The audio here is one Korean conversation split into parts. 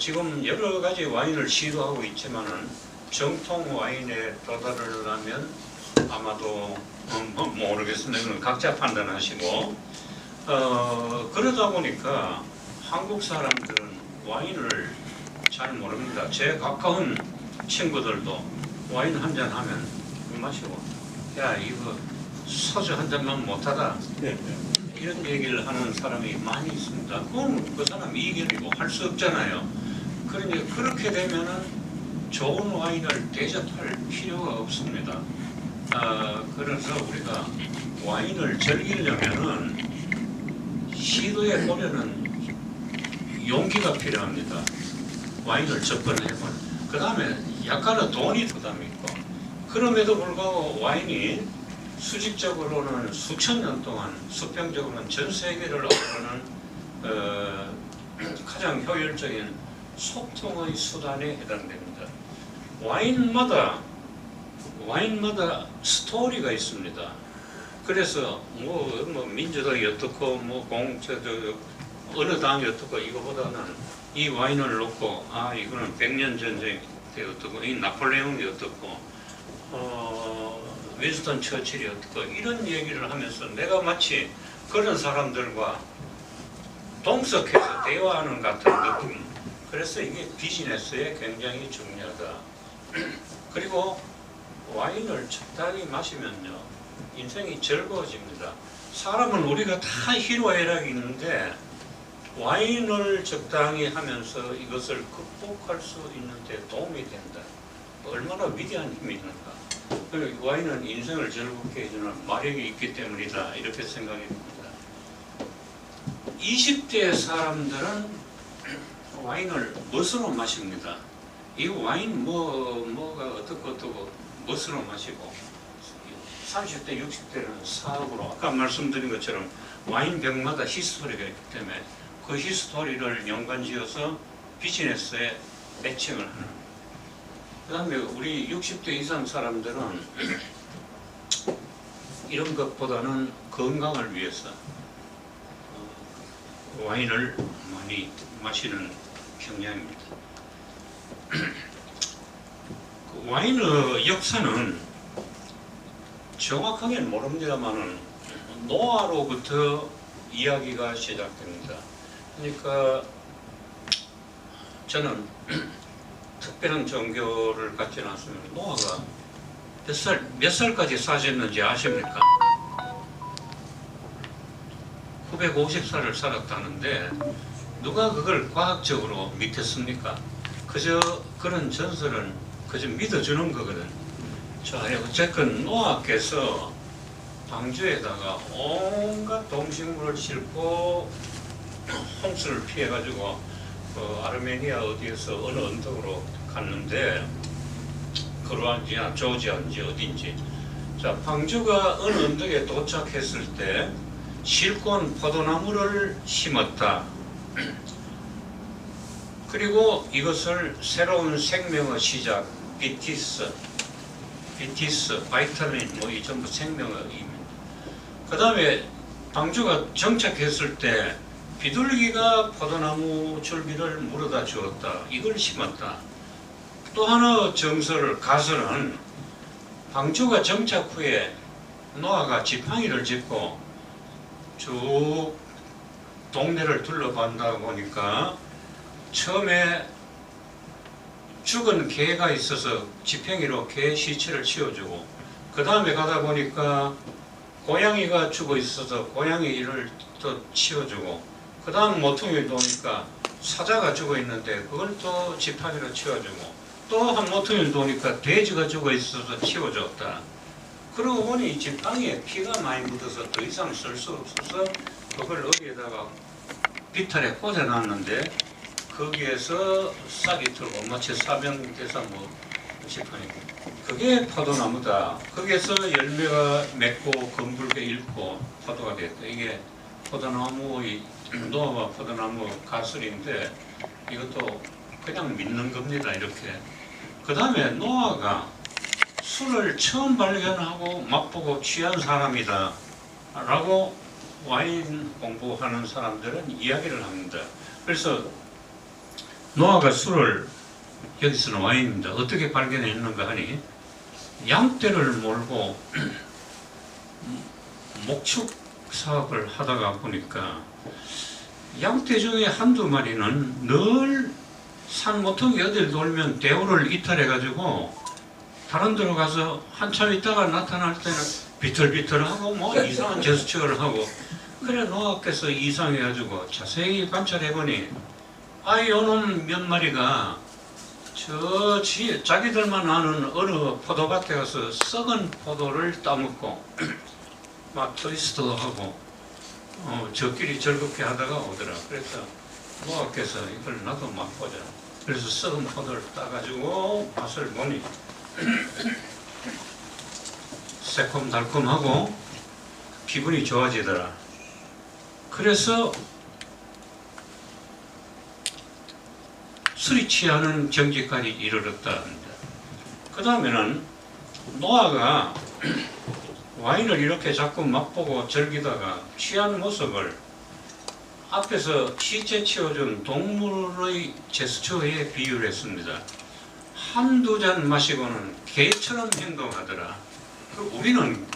지금 여러 가지 와인을 시도하고 있지만은 정통 와인에 도달하려면 아마도 모르겠습니다. 이건 각자 판단하시고 그러다 보니까 한국 사람들은 와인을 잘 모릅니다. 제 가까운 친구들도 와인 한 잔 하면 마시고 야 이거 소주 한 잔만 못하다 이런 얘기를 하는 사람이 많이 있습니다. 그건 그 사람 이견이고 할 수 없잖아요. 그러니까 그렇게 되면은 좋은 와인을 대접할 필요가 없습니다. 그래서 우리가 와인을 즐기려면은 시도해 보려는 용기가 필요합니다. 와인을 접근해보는. 그 다음에 약간은 돈이 부담이 있고, 그럼에도 불구하고 와인이 수직적으로는 수천 년 동안, 수평적으로는 전 세계를 아우르는 가장 효율적인 소통의 수단에 해당됩니다. 와인마다 스토리가 있습니다. 그래서 뭐 민주당이 어떻고 어느 당이 어떻고 이거보다는 이 와인을 놓고 이거는 100년 전쟁 때 어떻고 이 나폴레옹이 어떻고 윈스턴 처칠이 어떻고 이런 얘기를 하면서 내가 마치 그런 사람들과 동석해서 대화하는 같은 느낌. 그래서 이게 비즈니스에 굉장히 중요하다. 그리고 와인을 적당히 마시면요 인생이 즐거워집니다. 사람은 우리가 다 희로애락이 있는데 와인을 적당히 하면서 이것을 극복할 수 있는데 도움이 된다. 얼마나 위대한 힘이 있는가. 와인은 인생을 즐겁게 해주는 마력이 있기 때문이다. 이렇게 생각이 듭니다. 20대 사람들은 와인을 멋으로 마십니다. 이 와인 뭐가 어떻고 멋으로 마시고 30대 60대는 사업으로 아까 말씀드린 것처럼 와인 병마다 히스토리가 있기 때문에 그 히스토리를 연관지어서 비즈니스에 매칭을 하는. 그 다음에 우리 60대 이상 사람들은 이런 것보다는 건강을 위해서 와인을 많이 마시는 경향입니다. 그 와인의 역사는 정확하게는 모릅니다만은 노아로부터 이야기가 시작됩니다. 그러니까 저는 특별한 종교를 갖지는 않습니다. 노아가 몇 살까지 사셨는지 아십니까? 950살을 살았다는데 누가 그걸 과학적으로 믿겠습니까? 그저 그런 전설은 그저 믿어주는 거거든. 자, 어쨌건 노아께서 방주에다가 온갖 동식물을 싣고 홍수를 피해가지고 아르메니아 어디에서 어느 언덕으로 갔는데 크로아티아, 조지아인지 어딘지. 자, 방주가 어느 언덕에 도착했을 때 실권 포도나무를 심었다. 그리고 이것을 새로운 생명의 시작, 비티스, 바이탈린, 이 전부 생명의 의미입니다. 그 다음에 방주가 정착했을 때 비둘기가 포도나무 줄기를 물어다 주었다. 이걸 심었다. 또 하나 가설은 방주가 정착 후에 노아가 지팡이를 짚고 쭉 동네를 둘러본다 보니까 처음에 죽은 개가 있어서 지팡이로 개 시체를 치워주고, 그 다음에 가다 보니까 고양이가 죽어 있어서 고양이를 또 치워주고, 그 다음 모퉁이를 도니까 사자가 죽어 있는데 그걸 또 지팡이로 치워주고, 또 한 모퉁이를 도니까 돼지가 죽어 있어서 치워줬다. 그러고 보니 지팡이에 피가 많이 묻어서 더 이상 쓸 수 없어서 그걸 어디에다가 비탈에 꽂아놨는데 거기에서 싹이 틀고 마치 사병대사 지팡이. 그게 포도나무다. 거기에서 열매가 맺고 검붉게 익고 포도가 됐다. 이게 포도나무의 노아와 포도나무 가설인데 이것도 그냥 믿는 겁니다. 이렇게. 그 다음에 노아가 술을 처음 발견하고 맛보고 취한 사람이다 라고 와인 공부하는 사람들은 이야기를 합니다. 그래서 노아가 술을, 여기서는 와인입니다. 어떻게 발견했는가 하니 양떼를 몰고 목축 사업을 하다가 보니까 양떼 중에 한두 마리는 늘 산 모퉁이 어딜 돌면 대우를 이탈해가지고 다른 데로 가서 한참 있다가 나타날 때는 비틀비틀하고 뭐 이상한 제스처를 하고, 그래 노아께서 이상해가지고 자세히 관찰해보니 요놈 몇 마리가 자기들만 아는 어느 포도밭에 가서 썩은 포도를 따먹고 막 트위스트도 하고 저끼리 즐겁게 하다가 오더라. 그래서 노아께서 이걸 나도 맛보자. 그래서 썩은 포도를 따가지고 맛을 보니 새콤달콤하고 기분이 좋아지더라. 그래서 술이 취하는 정지까지 이르렀다 합니다. 그 다음에는 노아가 와인을 이렇게 자꾸 맛보고 즐기다가 취한 모습을 앞에서 시체 치워준 동물의 제스처에 비유를 했습니다. 한두 잔 마시고는 개처럼 행동하더라. 우리는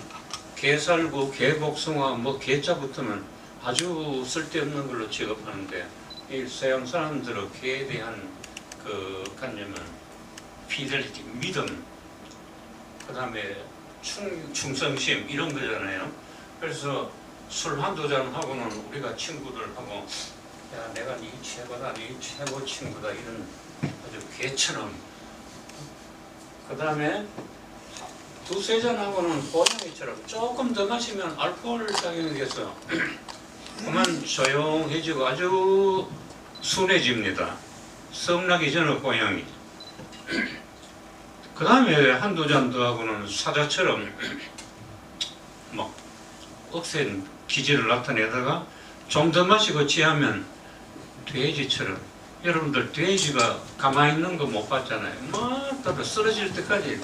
개살구, 개복숭아, 뭐 개자 붙으면 아주 쓸데없는 걸로 취급하는데, 이 서양 사람들은 개에 대한 그 관념은 피델리티, 믿음, 그 다음에 충성심 이런 거잖아요. 그래서 술 한두 잔 하고는 우리가 친구들하고 야 내가 네 최고다, 네 최고 친구다 이런 아주 개처럼, 그 다음에 두세 잔 하고는 고양이처럼 조금 더 마시면 알코올 작용이 돼서 그만 조용해지고 아주 순해집니다. 성나기 전에 고양이. 그 다음에 한두 잔 더 하고는 사자처럼 막 억센 기질을 나타내다가 좀 더 마시고 취하면 돼지처럼. 여러분들 돼지가 가만히 있는 거 못 봤잖아요. 막 다들 쓰러질 때까지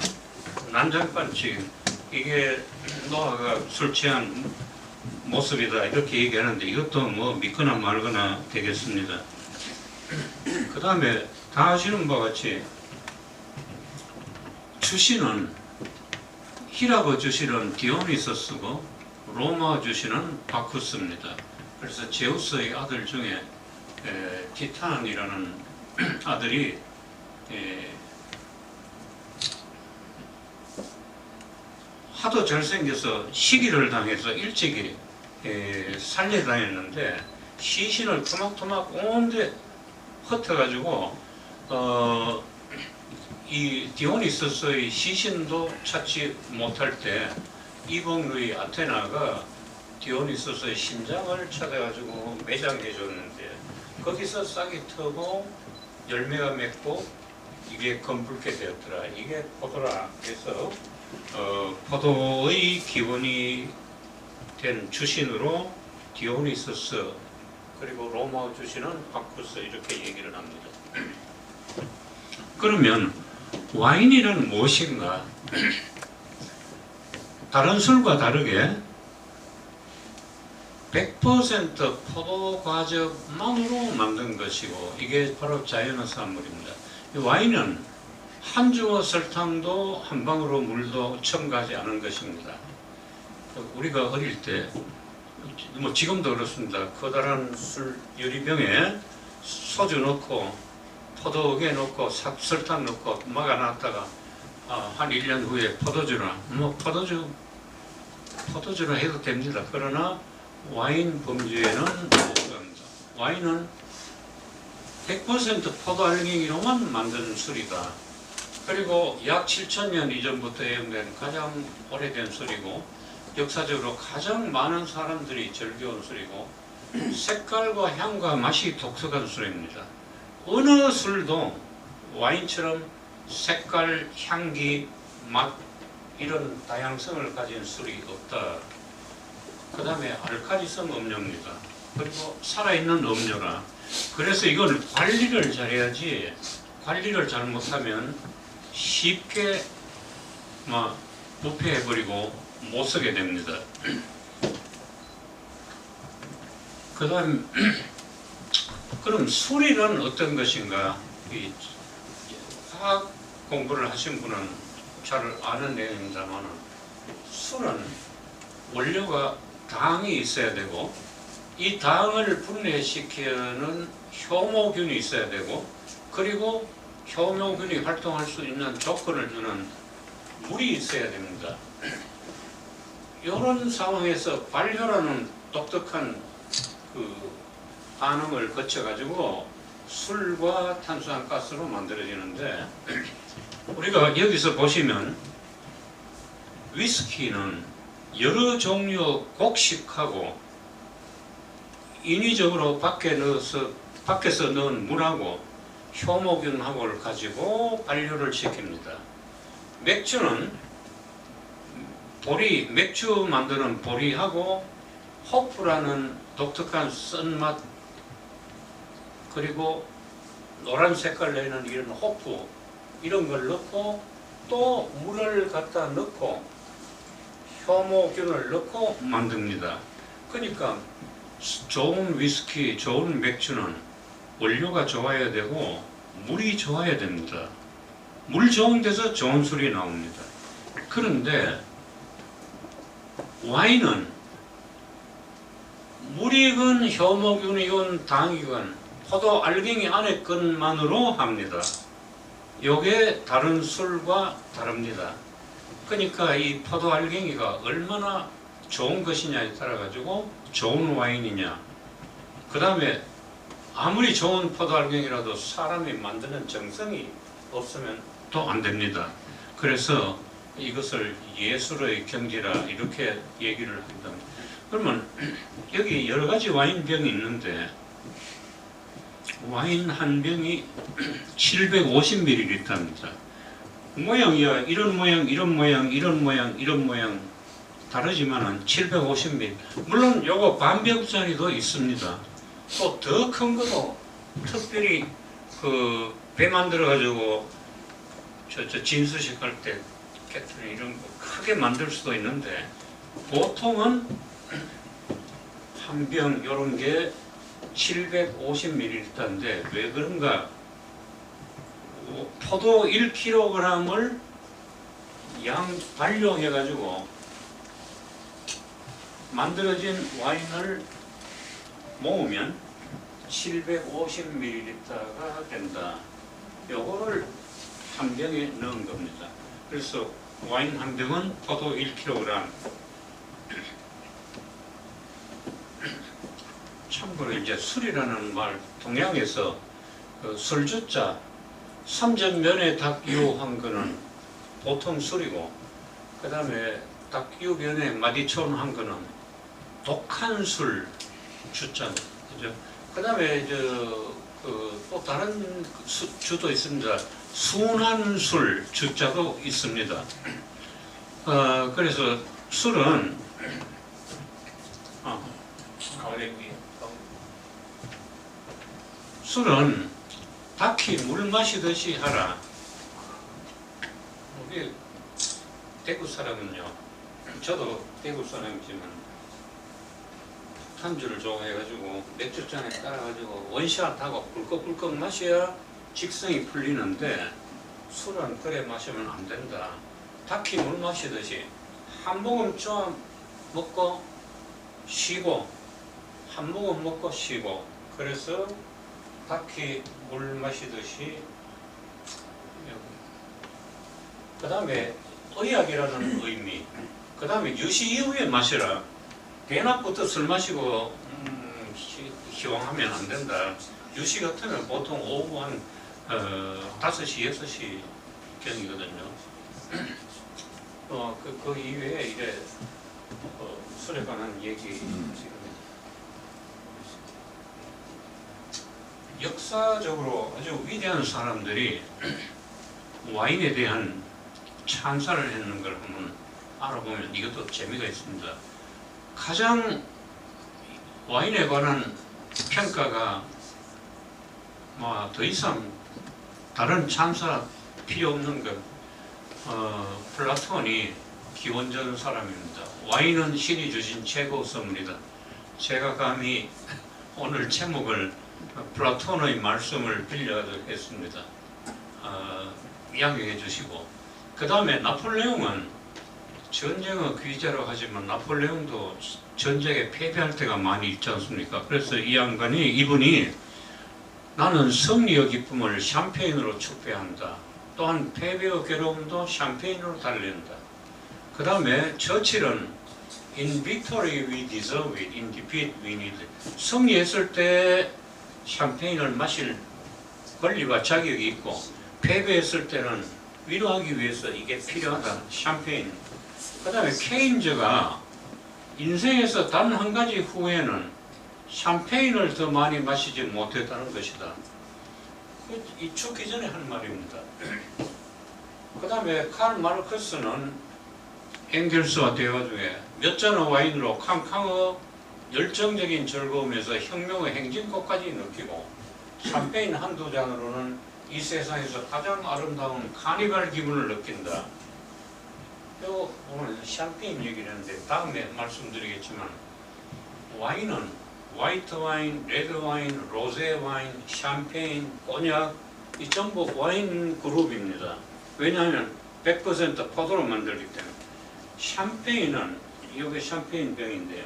난장판치. 이게 노아가 술 취한 모습이다 이렇게 얘기하는데, 이것도 뭐 믿거나 말거나 되겠습니다. 그 다음에 다 아시는 바와 같이 주신은, 히라고 주신은 디오니소스고 로마 주신은 바쿠스입니다. 그래서 제우스의 아들 중에 티탄이라는 아들이 하도 잘생겨서 시기를 당해서 일찍이 살려다녔는데, 시신을 토막토막 온데 흩어가지고 이 디오니소스의 시신도 찾지 못할 때 이복루의 아테나가 디오니소스의 심장을 찾아가지고 매장해 줬는데, 거기서 싹이 트고 열매가 맺고 이게 검붉게 되었더라. 이게 포도라. 그래서 포도의 기원이 된 주신으로 디오니소스, 그리고 로마 주신은 바쿠스 이렇게 얘기를 합니다. 그러면 와인이란 무엇인가? 다른 술과 다르게 100% 포도 과즙만으로 만든 것이고, 이게 바로 자연의 산물입니다. 이 와인은 한 주어 설탕도 한 방울의 물도 첨가하지 않은 것입니다. 우리가 어릴 때, 뭐 지금도 그렇습니다. 커다란 술 유리병에 소주 넣고 포도개 넣고 설탕 넣고 막아놨다가 한 1년 후에 포도주나 뭐 포도주나 해도 됩니다. 그러나 와인 범주에는 없습니다. 와인은 100% 포도 알갱이로만 만든 술이다. 그리고 약 7,000년 이전부터 애용된 가장 오래된 술이고, 역사적으로 가장 많은 사람들이 즐겨온 술이고, 색깔과 향과 맛이 독특한 술입니다. 어느 술도 와인처럼 색깔, 향기, 맛 이런 다양성을 가진 술이 없다. 그 다음에 알카리성 음료입니다. 그리고 살아있는 음료라. 그래서 이걸 관리를 잘해야지, 관리를 잘못하면 쉽게 막 부패해버리고 못 쓰게 됩니다. 그 다음, 그럼 술이란 어떤 것인가? 이 화학 공부를 하신 분은 잘 아는 내용입니다만 술은 원료가 당이 있어야 되고 이 당을 분해시키는 효모균이 있어야 되고 그리고 효모균이 활동할 수 있는 조건을 주는 물이 있어야 됩니다. 이런 상황에서 발효라는 독특한 그 반응을 거쳐가지고 술과 탄수화가스로 만들어지는데 우리가 여기서 보시면 위스키는 여러 종류 곡식하고 인위적으로 밖에서 넣은 물하고 효모균하고를 가지고 발효를 시킵니다. 맥주는 맥주 만드는 보리하고 호프라는 독특한 쓴맛 그리고 노란 색깔 내는 이런 호프 이런 걸 넣고 또 물을 갖다 넣고 효모균을 넣고 만듭니다. 그러니까 좋은 위스키, 좋은 맥주는 원료가 좋아야 되고 물이 좋아야 됩니다. 물 좋은 데서 좋은 술이 나옵니다. 그런데 와인은 물이건 효모균이건 당이건 포도 알갱이 안에 것만으로 합니다. 요게 다른 술과 다릅니다. 그러니까 이 포도 알갱이가 얼마나 좋은 것이냐에 따라 가지고 좋은 와인이냐, 그 다음에 아무리 좋은 포도 알갱이라도 사람이 만드는 정성이 없으면 또 안 됩니다. 그래서 이것을 예술의 경지라 이렇게 얘기를 합니다. 그러면 여기 여러 가지 와인병이 있는데 와인 한 병이 750ml입니다. 모양이야 이런 모양, 이런 모양, 이런 모양, 이런 모양 다르지만은 750ml. 물론 요거 반병짜리도 있습니다. 또 더 큰 거도 특별히 그 배 만들어 가지고 저 진수식 할 때 깨트린 이런 거 크게 만들 수도 있는데 보통은 한 병 요런 게 750ml인데 왜 그런가? 포도 1kg을 양 발효해 가지고 만들어진 와인을 모으면 750ml가 된다. 요거를 한 병에 넣은 겁니다. 그래서 와인 한 병은 포도 1kg. 참고로 이제 술이라는 말 동양에서 그 술주자 삼전면에 닭유한 거는 보통 술이고 그 다음에 닭유변에 마디촌 한 거는 독한 술 주자. 그죠? 그 다음에 또 다른 주도 있습니다. 순한 술 주자도 있습니다. 그래서 술은 술은 닭이 물 마시듯이 하라. 우리 대구 사람은요, 저도 대구 사람이지만 탄주를 좋아해가지고 맥주잔에 따라가지고 원샷하고 꿀꺽꿀꺽 마셔야 직성이 풀리는데 술은 그래 마시면 안 된다. 닭이 물 마시듯이 한 모금 좀 먹고 쉬고 한 모금 먹고 쉬고 그래서 닭이 물 마시듯이. 그 다음에 의학이라는 의미, 그 다음에 유시 이후에 마시라. 대낮부터 술 마시고 희왕하면 안 된다. 유시 같으면 보통 오후 한 5시, 6시 경이거든요. 그 이외에 이래 술에 관한 얘기 역사적으로 아주 위대한 사람들이 와인에 대한 찬사를 했는 걸 한번 알아보면 이것도 재미가 있습니다. 가장 와인에 관한 평가가 더 이상 다른 찬사 필요 없는 것, 플라톤이 기원전 사람입니다. 와인은 신이 주신 최고 선물이다. 제가 감히 오늘 제목을 플라톤의 말씀을 빌려서 했습니다. 이야기해 주시고, 그 다음에 나폴레옹은 전쟁의 귀재라고 하지만 나폴레옹도 전쟁에 패배할 때가 많이 있지 않습니까? 그래서 이 양반이, 이분이 나는 승리의 기쁨을 샴페인으로 축배한다. 또한 패배의 괴로움도 샴페인으로 달랜다. 그 다음에 처칠은 In victory we deserve it, in defeat we need it. 승리했을 때 샴페인을 마실 권리와 자격이 있고, 패배했을 때는 위로하기 위해서 이게 필요하다. 샴페인. 그 다음에 케인즈가 인생에서 단 한 가지 후회는 샴페인을 더 많이 마시지 못했다는 것이다. 이 죽기 전에 한 말입니다. 그 다음에 칼 마르크스는 엥겔스와 대화 중에 몇 잔의 와인으로 캉캉의 열정적인 즐거움에서 혁명의 행진곡까지 느끼고, 샴페인 한두 잔으로는 이 세상에서 가장 아름다운 카니발 기분을 느낀다. 오늘 샴페인 얘기를 했는데 다음에 말씀드리겠지만, 와인은 화이트 와인, 레드 와인, 로제 와인, 샴페인, 꼬냑, 이 전부 와인 그룹입니다. 왜냐하면 100% 포도로 만들기 때문에. 샴페인은, 이게 샴페인 병인데요,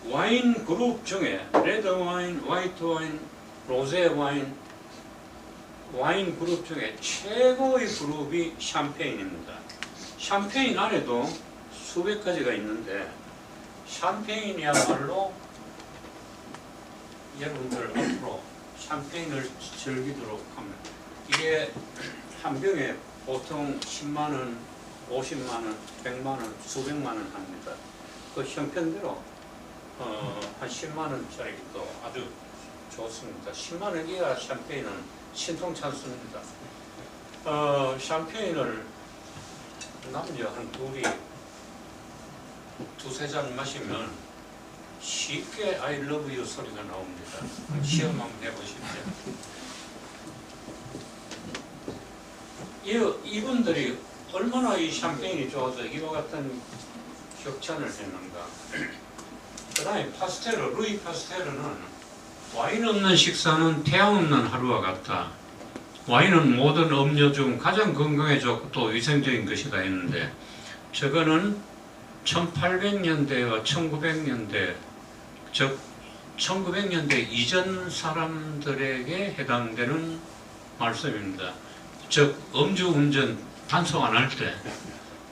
와인 그룹 중에 레드 와인, 화이트 와인, 로제 와인, 와인 그룹 중에 최고의 그룹이 샴페인입니다. 샴페인 안에도 수백 가지가 있는데, 샴페인이야말로 여러분들 앞으로 샴페인을 즐기도록 합니다. 이게 한 병에 보통 10만원, 50만원, 100만원, 수백만원 합니다. 그 형편대로 한 10만원짜리도 아주 좋습니다. 10만원 이하 샴페인은 신통찮습니다. 샴페인을 남녀 한 둘이 두세 잔 마시면 쉽게 I love you 소리가 나옵니다. 시험 한번 해보십시오. 이분들이 얼마나 이 샴페인이 좋아서 이와 같은 격찬을 했는가. 그 다음에 파스텔로, 루이 파스텔로는 와인 없는 식사는 태양 없는 하루와 같다. 와인은 모든 음료 중 가장 건강에 좋고 또 위생적인 것이다 했는데, 저거는 1800년대와 1900년대, 즉 1900년대 이전 사람들에게 해당되는 말씀입니다. 즉 음주운전 단속 안 할 때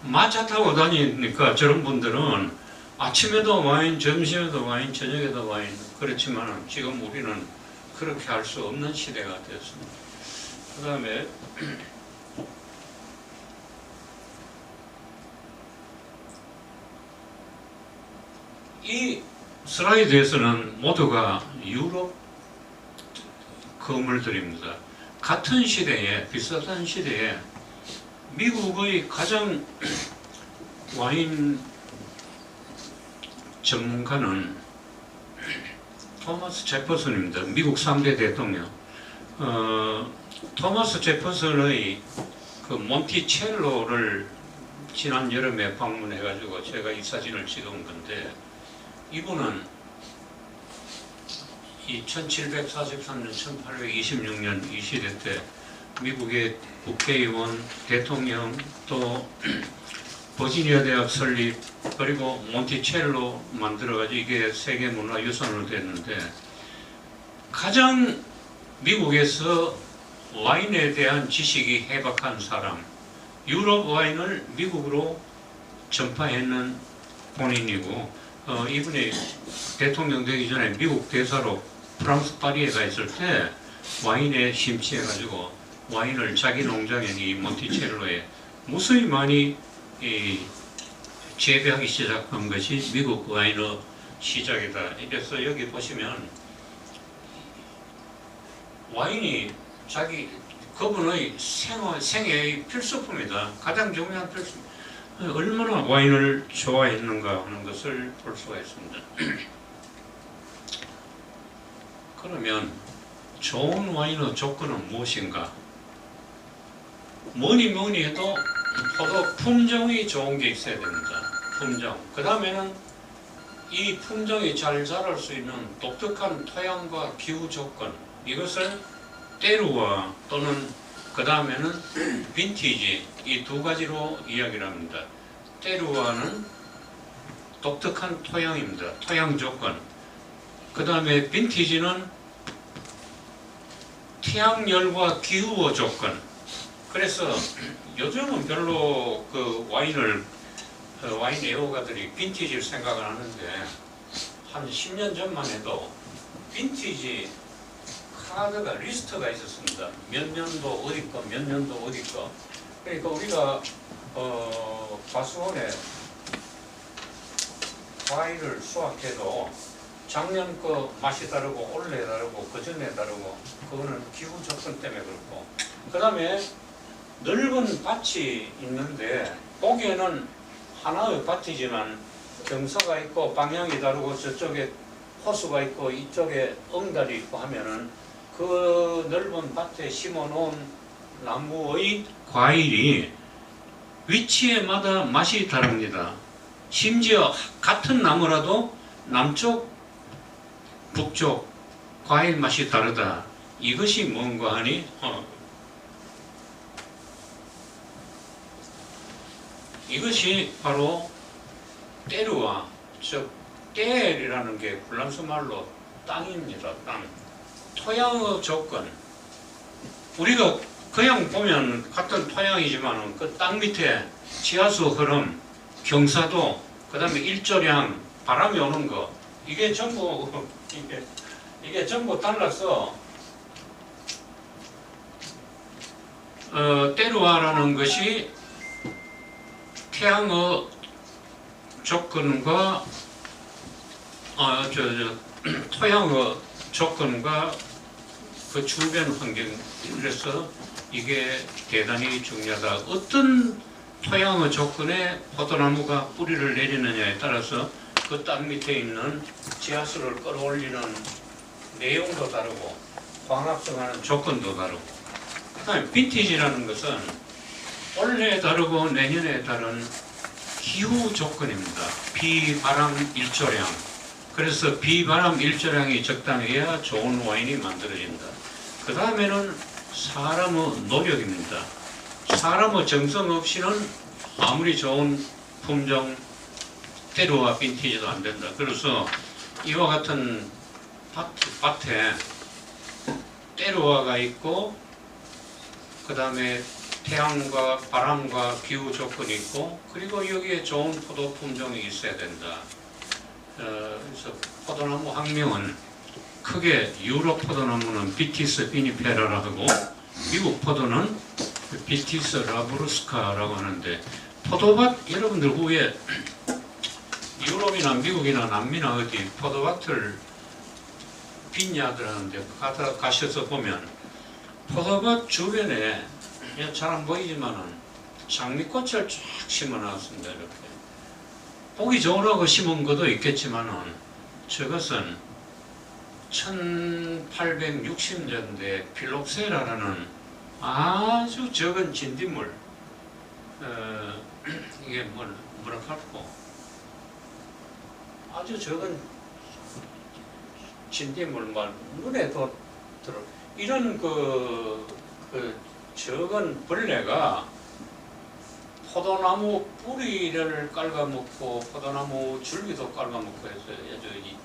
마차 타고 다니니까 저런 분들은 아침에도 와인, 점심에도 와인, 저녁에도 와인. 그렇지만 지금 우리는 그렇게 할 수 없는 시대가 되었습니다. 그 다음에 이 슬라이드에서는 모두가 유럽 건물들입니다. 같은 시대에, 비슷한 시대에 미국의 가장 와인 전문가는 토마스 제퍼슨입니다. 미국 3대 대통령. 토마스 제퍼슨의 그 몬티첼로를 지난 여름에 방문해가지고 제가 이 사진을 찍은 건데, 이분은 이 1743년, 1826년 이 시대 때 미국의 국회의원, 대통령, 또 버지니아 대학 설립, 그리고 몬티첼로 만들어가지고 이게 세계문화유산으로 됐는데, 가장 미국에서 와인에 대한 지식이 해박한 사람, 유럽 와인을 미국으로 전파했는 본인이고, 이분이 대통령 되기 전에 미국 대사로 프랑스 파리에 가 있을 때 와인에 심취해가지고 와인을 자기 농장에 이 몬티첼로에 무수히 많이 재배하기 시작한 것이 미국 와인의 시작이다. 그래서 여기 보시면 와인이 그분의 생애의 필수품이다. 가장 중요한 필수품. 얼마나 와인을 좋아했는가 하는 것을 볼 수가 있습니다. 그러면 좋은 와인의 조건은 무엇인가? 뭐니 해도 포도 품종이 좋은 게 있어야 됩니다. 품종. 그 다음에는 이 품종이 잘 자랄 수 있는 독특한 토양과 기후 조건, 이것을 때루와 또는 그 다음에는 빈티지, 이 두 가지로 이야기를 합니다. 때루와는 독특한 토양입니다. 토양 조건. 그 다음에 빈티지는 태양열과 기후 조건. 그래서 요즘은 별로 그 와인 애호가들이 빈티지를 생각을 하는데, 한 10년 전만 해도 빈티지 카드가 리스트가 있었습니다. 몇 년도 어디 거, 몇 년도 어디 거. 그러니까 우리가 과수원에 과일을 수확해도 작년 거 맛이 다르고 올해 다르고 그전에 다르고, 그거는 기후 조건 때문에 그렇고, 그 다음에 넓은 밭이 있는데 보기에는 하나의 밭이지만 경사가 있고 방향이 다르고 저쪽에 호수가 있고 이쪽에 엉달이 있고 하면은 그 넓은 밭에 심어놓은 나무의 과일이 위치에마다 맛이 다릅니다. 심지어 같은 나무라도 남쪽, 북쪽 과일 맛이 다르다. 이것이 뭔가 하니 이것이 바로 때루와, 즉 때리라는 게 불란서 말로 땅입니다. 땅. 토양의 조건. 우리가 그냥 보면 같은 토양이지만 그 땅 밑에 지하수 흐름, 경사도, 그 다음에 일조량, 바람이 오는 거, 이게 전부 이게 전부 달라서 때루와라는 것이 태양의 조건과 토양의 조건과 그 주변 환경, 그래서 이게 대단히 중요하다. 어떤 토양의 조건에 포도나무가 뿌리를 내리느냐에 따라서 그 땅 밑에 있는 지하수를 끌어올리는 내용도 다르고 광합성하는 조건도 다르고, 그 다음에 빈티지라는 것은 올해 다르고 내년에 다른 기후 조건입니다. 비, 바람, 일조량. 그래서 비, 바람, 일조량이 적당해야 좋은 와인이 만들어진다. 그 다음에는 사람의 노력입니다. 사람의 정성 없이는 아무리 좋은 품종 때루와 빈티지도 안 된다. 그래서 이와 같은 밭에 때루와가 있고, 그 다음에 태양과 바람과 기후 조건이 있고, 그리고 여기에 좋은 포도 품종이 있어야 된다. 그래서 포도나무 학명은 크게 유럽 포도나무는 비티스 비니페라라 하고, 미국 포도는 비티스 라브루스카라고 하는데, 포도밭 여러분들 후에 유럽이나 미국이나 남미나 어디 포도밭을 빈야들 하는데 가셔서 보면 포도밭 주변에 잘 안 보이지만은 장미꽃을 쫙 심어놨습니다. 이렇게 보기 좋으라고 심은 것도 있겠지만은 저것은 1860년대 필록세라라는 아주 적은 진딧물, 이게 뭐라 할까, 아주 적은 진딧물, 눈에 더 들어, 이런 그 적은 벌레가 포도나무 뿌리를 깔아먹고 포도나무 줄기도 깔아먹고 해서 아주 이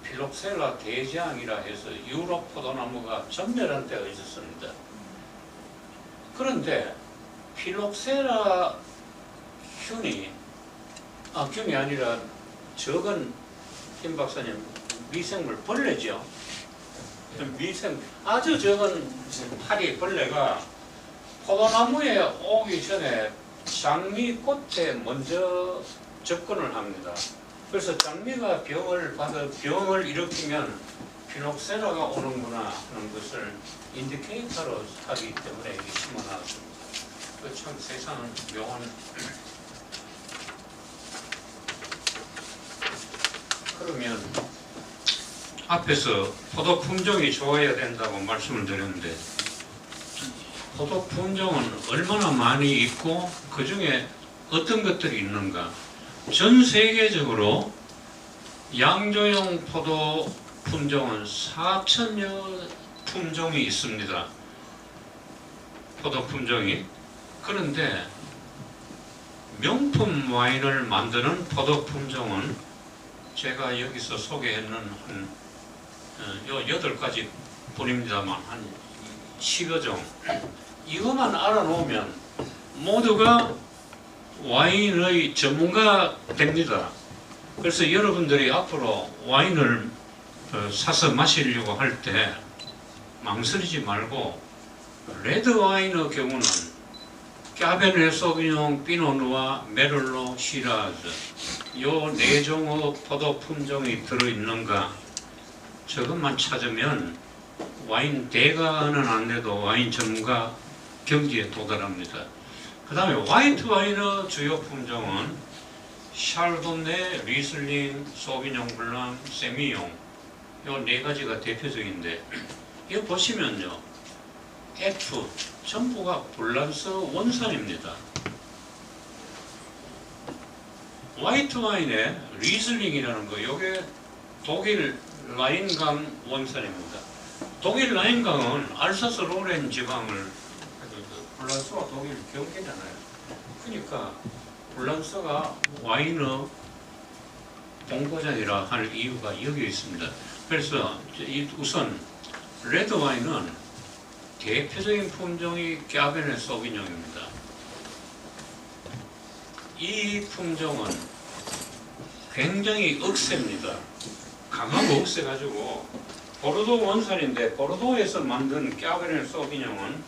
필록세라 대장이라 해서 유럽 포도나무가 전멸한 때가 있었습니다. 그런데 필록세라 균이 아니라 적은, 김 박사님, 미생물 벌레죠. 아주 적은 파리 벌레가 포도나무에 오기 전에 장미꽃에 먼저 접근을 합니다. 그래서 장미가 병을 일으키면 필록세라가 오는구나 하는 것을 인디케이터로 하기 때문에 이게 심어놨습니다. 참 세상은 묘한. 그러면 앞에서 포도 품종이 좋아야 된다고 말씀을 드렸는데, 포도 품종은 얼마나 많이 있고 그 중에 어떤 것들이 있는가. 전 세계적으로 양조용 포도 품종은 4천여 품종이 있습니다. 포도 품종이. 그런데 명품 와인을 만드는 포도 품종은 제가 여기서 소개했는 한 8가지 뿐입니다만 한 10여 종. 이것만 알아놓으면 모두가 와인의 전문가 됩니다. 그래서 여러분들이 앞으로 와인을 사서 마시려고 할 때 망설이지 말고 레드 와인의 경우는 까베르네 소비뇽, 피노누아, 메를로, 시라즈 요 4종의 포도 품종이 들어있는가 저것만 찾으면 와인 대가는 안 돼도 와인 전문가 경지에 도달합니다. 그 다음에 화이트 와인의 주요 품종은 샤르도네, 리슬링, 소비뇽 블랑, 세미뇽 요 4가지가 대표적인데 이거 보시면요 F 전부가 블란스 원산입니다. 화이트 와인에 리슬링이라는 거 요게 독일 라인강 원산입니다. 독일 라인강은 알사스 로렌 지방을 블란스와 독일 경계잖아요. 그러니까 블란스가 와인의 본고장이라 할 이유가 여기 있습니다. 그래서 우선 레드 와인은 대표적인 품종이 까베르네 소비뇽입니다. 이 품종은 굉장히 억셉니다. 강하고 억세가지고 보르도 원산인데 보르도에서 만든 까베르네 소비뇽은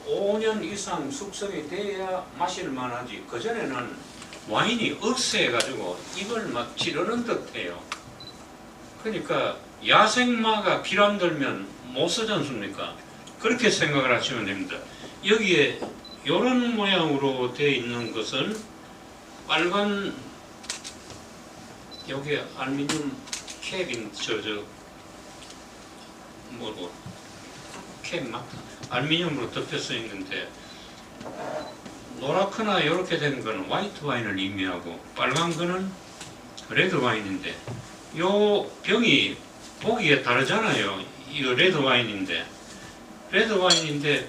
5년 이상 숙성이 돼야 마실 만하지 그전에는 와인이 억세해가지고 이걸 막 지르는 듯해요. 그러니까 야생마가 피란 들면 못 쓰지 않습니까? 그렇게 생각을 하시면 됩니다. 여기에 이런 모양으로 되어 있는 것은 빨간 여기 알루미늄 캡인 뭐고 캡 막 알루미늄으로 덮여서 있는데 노랗거나 이렇게 된 건 화이트 와인을 의미하고 빨간 거는 레드 와인인데 요 병이 보기에 다르잖아요. 이거 레드 와인인데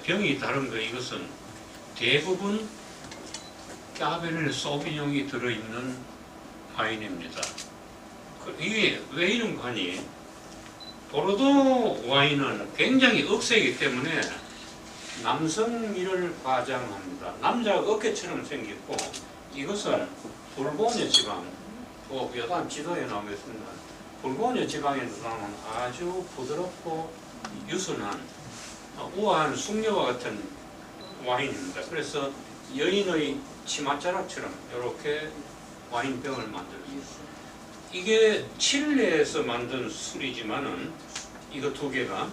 병이 다른 거 이것은 대부분 까베르네 소비뇽이 들어있는 와인입니다. 이게 왜 이런 거 하니? 보르도 와인은 굉장히 억세이기 때문에 남성미를 과장합니다. 남자 어깨처럼 생겼고 이것은 불고뉴 지방, 여단 지도에 나오겠습니다. 불고뉴 지방에 나오는 아주 부드럽고 유순한 우아한 숙녀와 같은 와인입니다. 그래서 여인의 치맛자락처럼 이렇게 와인병을 만들었습니다. 이게 칠레에서 만든 술이지만은 이거 2개가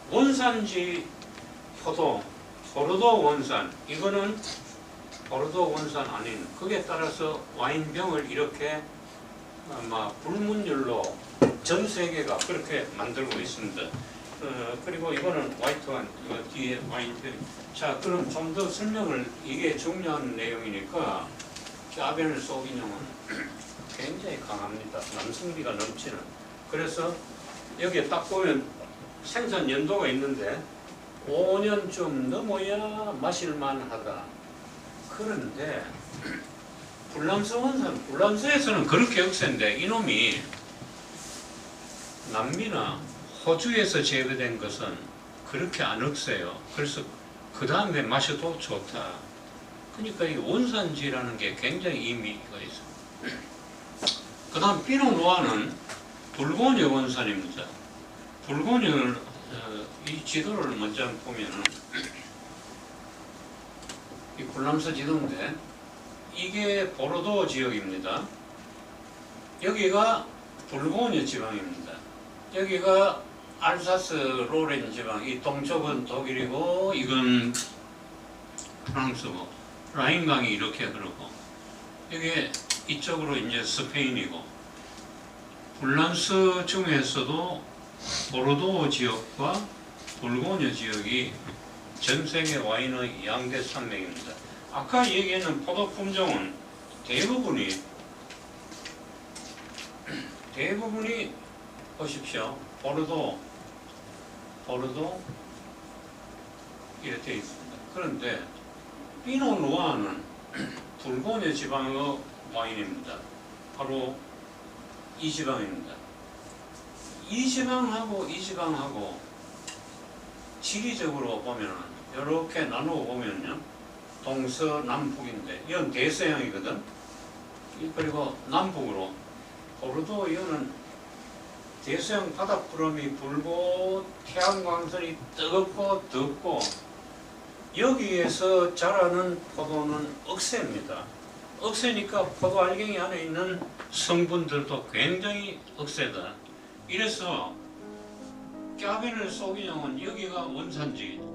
원산지 포도, 보르도 원산, 이거는 보르도 원산 아닌 그에 따라서 와인병을 이렇게 불문율로 전 세계가 그렇게 만들고 있습니다. 그리고 이거는 화이트 와인, 이거 뒤에 와인병. 자, 그럼 좀 더 설명을, 이게 중요한 내용이니까 까베르네 소비뇽은 굉장히 강합니다. 남성미가 넘치는. 그래서 여기에 딱 보면 생산 연도가 있는데 5년쯤 넘어야 마실만하다. 그런데 불란서 원산, 불란서에서는 그렇게 억센데 이놈이 남미나 호주에서 재배된 것은 그렇게 안 억세요. 그래서 그 다음에 마셔도 좋다. 그러니까 이 원산지라는 게 굉장히 의미가 있어요. 그 다음 피노누아는 불고뉴 원산입니다. 불고뉴를 이 지도를 먼저 보면은 이 불람서 지도인데 이게 보르도 지역입니다. 여기가 불고뉴 지방입니다. 여기가 알사스 로렌 지방, 이 동쪽은 독일이고 이건 프랑스고 라인강이 이렇게 흐르고 여기 이쪽으로 이제 스페인이고 불란스 중에서도 보르도 지역과 불고뉴 지역이 전 세계 와인의 양대 산맥입니다. 아까 얘기했는 포도 품종은 대부분이 대부분이 보십시오. 보르도 이렇게 되어 있습니다. 그런데 피노누아는 불고뉴 지방의 와인입니다. 바로 이 지방입니다. 이 지방하고 이 지방하고 지리적으로 보면 이렇게 나누어 보면요, 동서남북인데 이건 대서양이거든. 그리고 남북으로 보르도 이거는 대서양 바닷구름이 불고 태양광선이 뜨겁고 덥고 여기에서 자라는 포도는 억새입니다. 억새니까 포도 알갱이 안에 있는 성분들도 굉장히 억새다. 이래서 까베르 소비뇽은 여기가 원산지.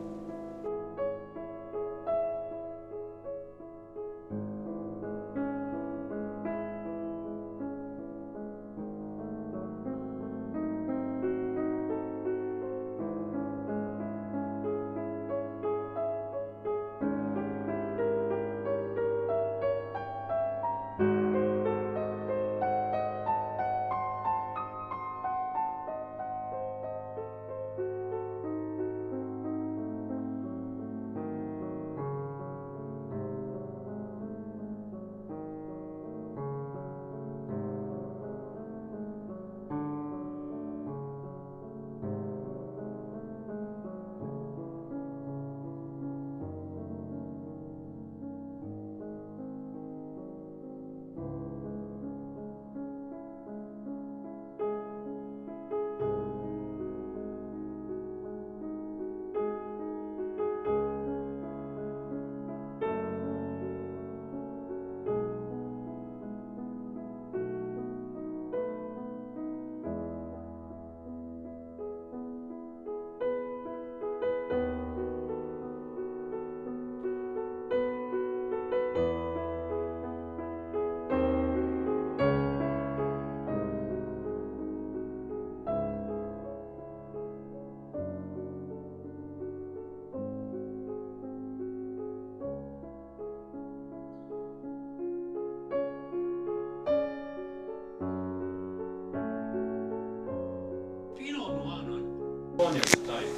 피노누아는 스타일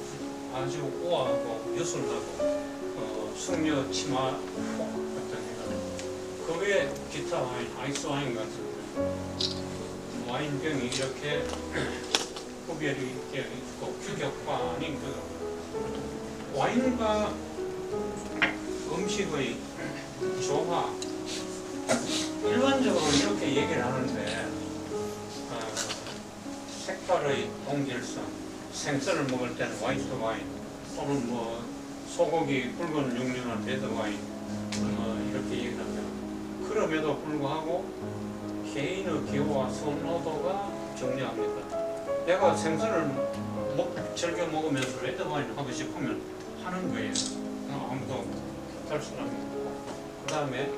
아주 우아하고 유순하고 숙녀 치마 같은 그 외에 기타 와인, 아이스 와인 같은 와인병이 이렇게 구별이 되어 있고 규격화는 그 와인과 음식의 조화 일반적으로 이렇게 얘기를 하는데 색깔의 동질성, 생선을 먹을 때는 화이트 와인 또는 뭐 소고기 붉은 육류는 레드 와인 이렇게 얘기를 하면 그럼에도 불구하고 개인의 기호와 선호도가 중요합니다. 내가 생선을 즐겨 먹으면서 레드 와인 하고 싶으면 하는 거예요. 아무도 할 수 없습니다. 그 다음에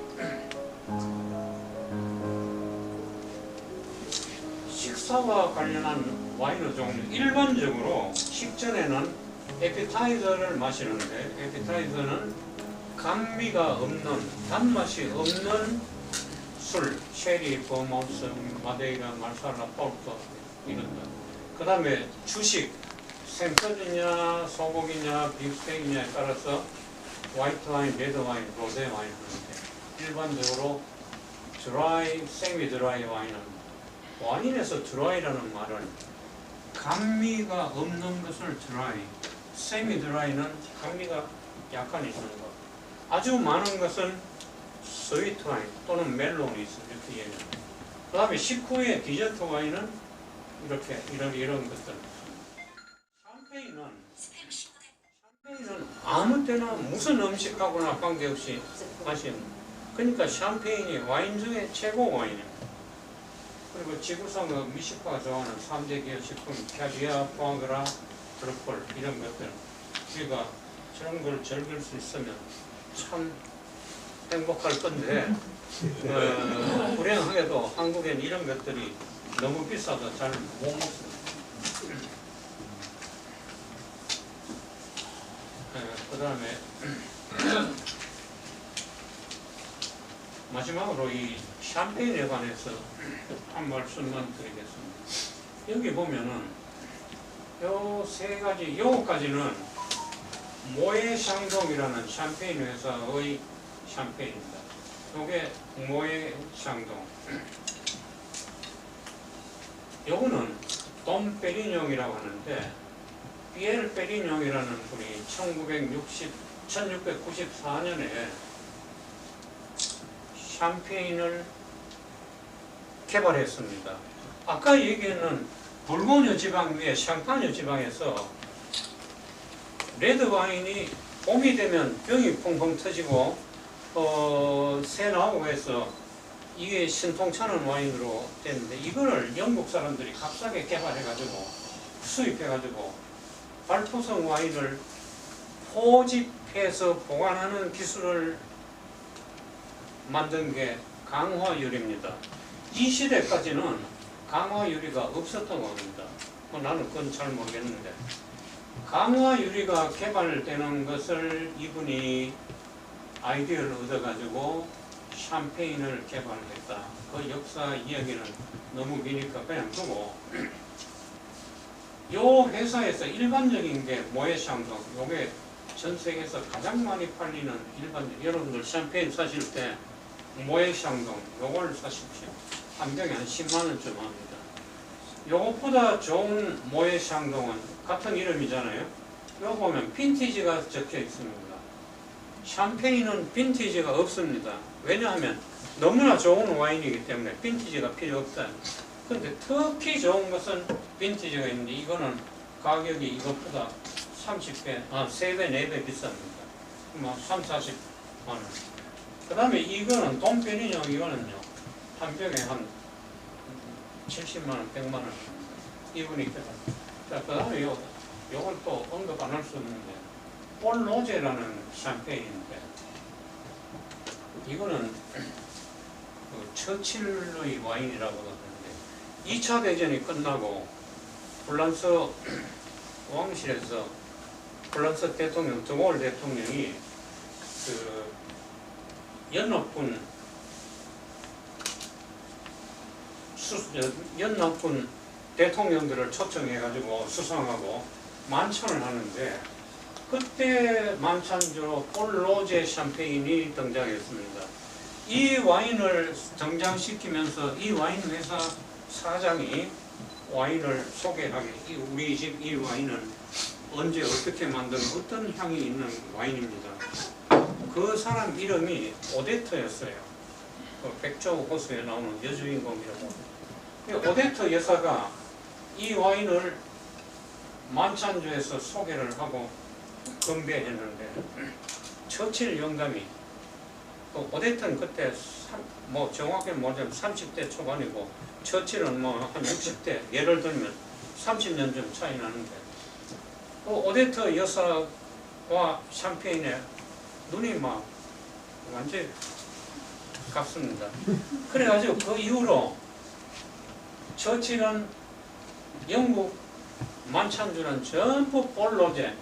식사와 관련한 와인의 종류, 일반적으로 식전에는 에피타이저를 마시는데 에피타이저는 감미가 없는, 단맛이 없는 술, 쉐리, 버마우스, 마데이라, 마르사라, 포르토 이런 것. 그 다음에 주식, 생선이냐 소고기냐 빅스테이크냐에 따라서 화이트 와인, 레드 와인, 로제 와인 하는데 일반적으로 드라이, 세미 드라이 와인은 와인에서 드라이라는 말은 감미가 없는 것을 드라이, 세미 드라이는 감미가 약간 있는 것, 아주 많은 것은 스위트 와인 또는 멜론이 있어 이렇게 얘기합니다. 그 다음에 식후에 디저트 와인은 이렇게 이런 것들. 샴페인은 아무 때나 무슨 음식하고나 관계없이 마시는. 그러니까 샴페인이 와인 중에 최고 와인입니다. 그리고 지구상의 미식가가 좋아하는 3대 기업 식품, 캐비아, 포아그라, 트러플 이런 것들, 우리가 저런 걸 즐길 수 있으면 참 행복할 건데 불행하게도 한국엔 이런 것들이 너무 비싸서 잘 못 먹습니다. 그 다음에 마지막으로 이 샴페인에 관해서 한 말씀만 드리겠습니다. 여기 보면은 요 세 가지, 요거까지는 모에 샹동이라는 샴페인 회사의 샴페인입니다. 요게 모에 샹동. 요거는 돔 페리뇽이라고 하는데, 피에르 페리뇽이라는 분이 1694년에 샴페인을 개발했습니다. 아까 얘기했는 불고뉴 지방 위에 샹파뉴 지방에서 레드 와인이 봄이 되면 병이 펑펑 터지고 새 나오고 해서 이게 신통찮은 와인으로 됐는데, 이거를 영국 사람들이 값싸게 개발해가지고 수입해가지고 발포성 와인을 포집해서 보관하는 기술을 만든 게 강화유리입니다. 이 시대까지는 강화유리가 없었던 겁니다. 나는 그건 잘 모르겠는데, 강화유리가 개발되는 것을 이분이 아이디어를 얻어가지고 샴페인을 개발했다. 그 역사 이야기는 너무 기니까 그냥 두고, 요 회사에서 일반적인 게 모에샹동, 요게 전 세계에서 가장 많이 팔리는 일반적, 여러분들 샴페인 사실 때 모에샹동 요걸 사십시오. 한 병에 한 10만원쯤 합니다. 요것보다 좋은 모에샹동은 같은 이름이잖아요. 요거 보면 빈티지가 적혀 있습니다. 샴페인은 빈티지가 없습니다. 왜냐하면 너무나 좋은 와인이기 때문에 빈티지가 필요 없다. 근데 특히 좋은 것은 빈티지가 있는데, 이거는 가격이 이것보다 30배, 3배, 4배 비쌉니다. 뭐 3, 40만원. 그 다음에 이거는 돔 페리뇽, 이거는요, 한 병에 한 70만원, 100만원. 이분이 개발. 자, 그 다음에 요걸 또 언급 안 할 수 없는데, 볼로제라는 샴페인인데, 이거는 그 처칠의 와인이라고 하는데, 2차 대전이 끝나고 프랑스 왕실에서 프랑스 대통령 드골 대통령이 그 연합군 대통령들을 초청해가지고 수상하고 만찬을 하는데, 그때 만찬주로 볼로제 샴페인이 등장했습니다. 이 와인을 등장시키면서 이 와인 회사 사장이 와인을 소개하게, 우리 집 이 와인은 언제 어떻게 만든 어떤 향이 있는 와인입니다. 그 사람 이름이 오데트였어요. 그 백조 호수에 나오는 여주인공이라고. 오데트 여사가 이 와인을 만찬주에서 소개를 하고 건배했는데, 처칠 영감이, 오데트는 그때 뭐 정확히 말하자면 30대 초반이고, 처칠은 뭐 한 60대, 예를 들면 30년쯤 차이 나는데, 오데트 여사와 샴페인에 눈이 막 완전히 같습니다. 그래가지고 그 이후로 처칠은 영국 만찬주는 전부 볼로제,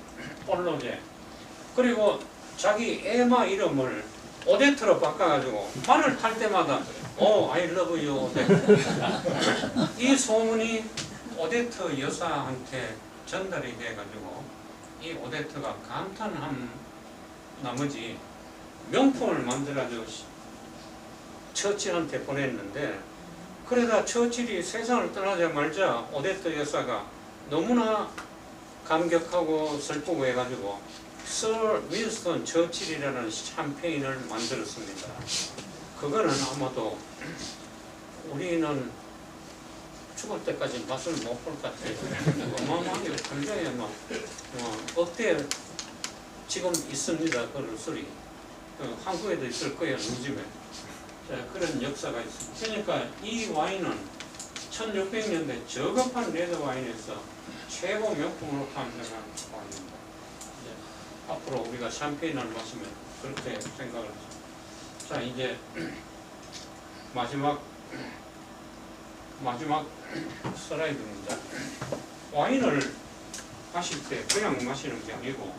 그리고 자기 에마 이름을 오데트로 바꿔가지고 말을 탈 때마다 I love you 오데트. 이 소문이 오데트 여사한테 전달이 돼가지고 이 오데트가 감탄한 나머지 명품을 만들어가지고 처칠한테 보냈는데, 그러다 처칠이 세상을 떠나자마자 오데트 여사가 너무나 감격하고 슬프고 해가지고 서 윈스턴 처칠이라는 샴페인을 만들었습니다. 그거는 아마도 우리는 죽을 때까지 맛을 못 볼 것 같아요. 어마어마하게 굉장히 막 억대 지금 있습니다. 그런 술이 한국에도 있을 거예요. 우리 집에. 그런 역사가 있습니다. 그러니까 이 와인은 1600년대 저급한 레드 와인에서 최고 명품으로 판명한 와인입니다. 앞으로 우리가 샴페인을 마시면 그렇게 생각을 합니다. 자, 이제 마지막 슬라이드입니다. 와인을 마실 때 그냥 마시는 게 아니고,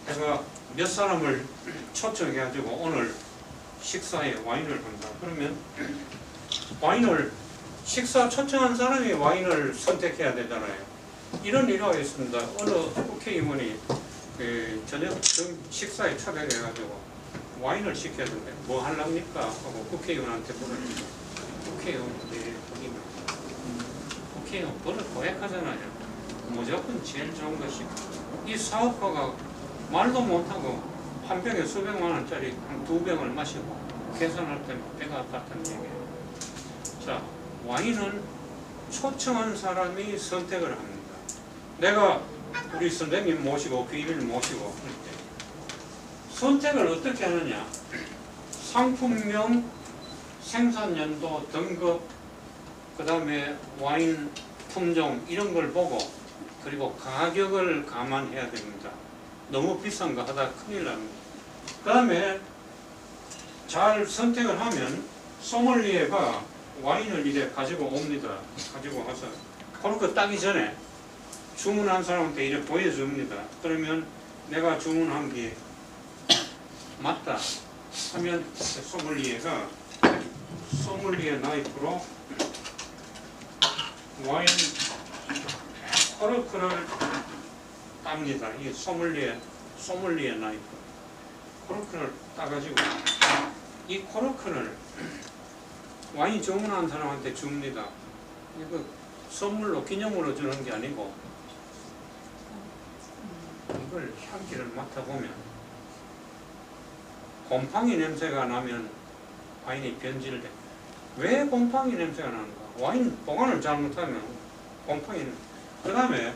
제가 몇 사람을 초청해가지고 오늘 식사에 와인을 한다. 그러면 와인을 식사 초청한 사람이 와인을 선택해야 되잖아요. 이런 일화가 있습니다. 어느 국회의원이 저녁 식사에 초대해가지고 와인을 시켜야 된대. 뭐 하려니까 하고 국회의원한테 물으니까 국회의원들이 국회의원 버릇 고약하잖아요. 무조건 제일 좋은 것이 이 사업가가 말도 못하고 한 병에 수백만 원짜리 한 2병을 마시고 계산할 때 배가 아팠다는 얘기예요. 자, 와인은 초청한 사람이 선택을 합니다. 내가 우리 선생님 모시고 비밀 모시고 할 때 선택을 어떻게 하느냐? 상품명, 생산연도, 등급, 그 다음에 와인 품종 이런 걸 보고 그리고 가격을 감안해야 됩니다. 너무 비싼 거 하다 큰일 납니다. 그 다음에 잘 선택을 하면 소믈리에가 와인을 이래 가지고 옵니다. 가지고 와서 그렇게 따기 전에 주문한 사람한테 이래 보여줍니다. 그러면 내가 주문한 게 맞다 하면 소믈리에가 소믈리에 나이프로 와인 코르크를 땁니다. 이 소믈리에 나이프 코르크를 따가지고 이 코르크를 와인 주문한 사람한테 줍니다. 이거 선물로 기념으로 주는 게 아니고 이걸 향기를 맡아보면 곰팡이 냄새가 나면 와인이 변질돼. 왜 곰팡이 냄새가 나는가? 와인 보관을 잘못하면 곰팡이. 그 다음에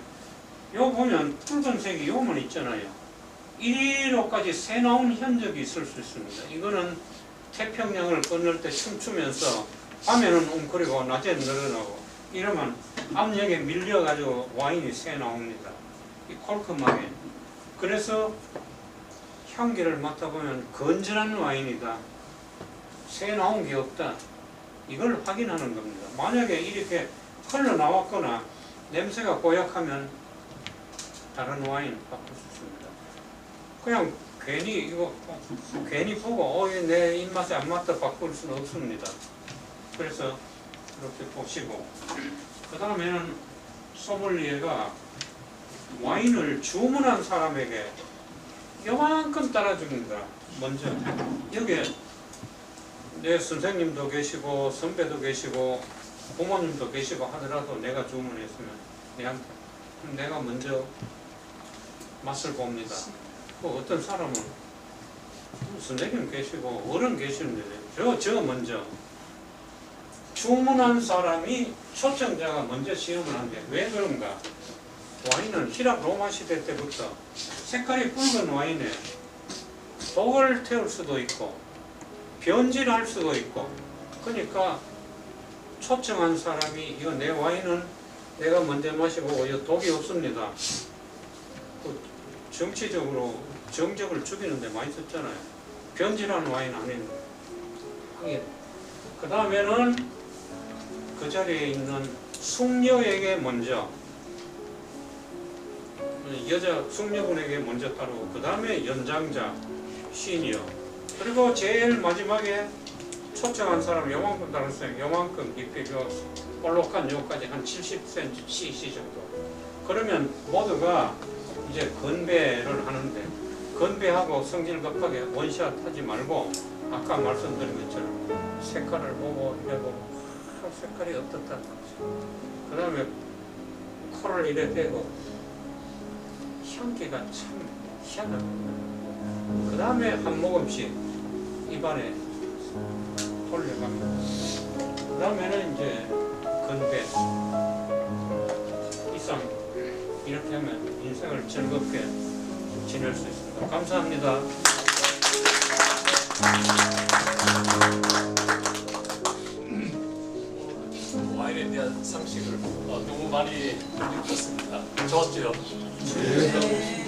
요 보면 붉은색이 요만 있잖아요. 이리로까지 새 나온 흔적이 있을 수 있습니다. 이거는 태평양을 건널 때 춤추면서 밤에는 웅크리고 낮에는 늘어나고 이러면 압력에 밀려가지고 와인이 새 나옵니다. 이 콜크막에. 그래서 향기를 맡아보면 건전한 와인이다. 새 나온 게 없다. 이걸 확인하는 겁니다. 만약에 이렇게 흘러나왔거나 냄새가 고약하면 다른 와인 바꿀 수 있습니다. 그냥 괜히 보고 내 입맛에 안 맞다 바꿀 수는 없습니다. 그래서 이렇게 보시고 그 다음에는 소믈리에가 와인을 주문한 사람에게 요만큼 따라줍니다. 먼저 여기에 내 선생님도 계시고 선배도 계시고 부모님도 계시고 하더라도 내가 주문했으면 내가 먼저 맛을 봅니다. 어떤 사람은 선생님 계시고 어른 계시는데 저 먼저 주문한 사람이 초청자가 먼저 시험을 한대. 왜 그런가? 와인은 히랍 로마 시대 때부터 색깔이 붉은 와인에 독을 태울 수도 있고 변질할 수도 있고 그러니까 초청한 사람이 이거 내 와인은 내가 먼저 마시고 이거 독이 없습니다. 정치적으로 정적을 죽이는데 많이 썼잖아요. 변질한 와인 아닌데. 그 다음에는 그 자리에 있는 숙녀에게 먼저 여자 숙녀분에게 먼저 따르고 그 다음에 연장자 시니어 그리고 제일 마지막에 초청한 사람 요만큼 따랐어요. 요만큼 깊이 볼록한 요까지 한 70cm cc 정도. 그러면 모두가 이제 건배를 하는데 건배하고 성질 급하게 원샷 하지 말고 아까 말씀드린 것처럼 색깔을 보고 이래보고 색깔이 어떻다. 그 다음에 코를 이래 대고 향기가 참 희한합니다. 그 다음에 한 모금씩 입안에 돌려갑니다. 그 다음에는 이제 건배 이상 이렇게 하면 인생을 즐겁게 지낼 수 있습니다. 감사합니다. 와인에 대한 상식을 너무 많이 느꼈습니다. 좋았죠? 네.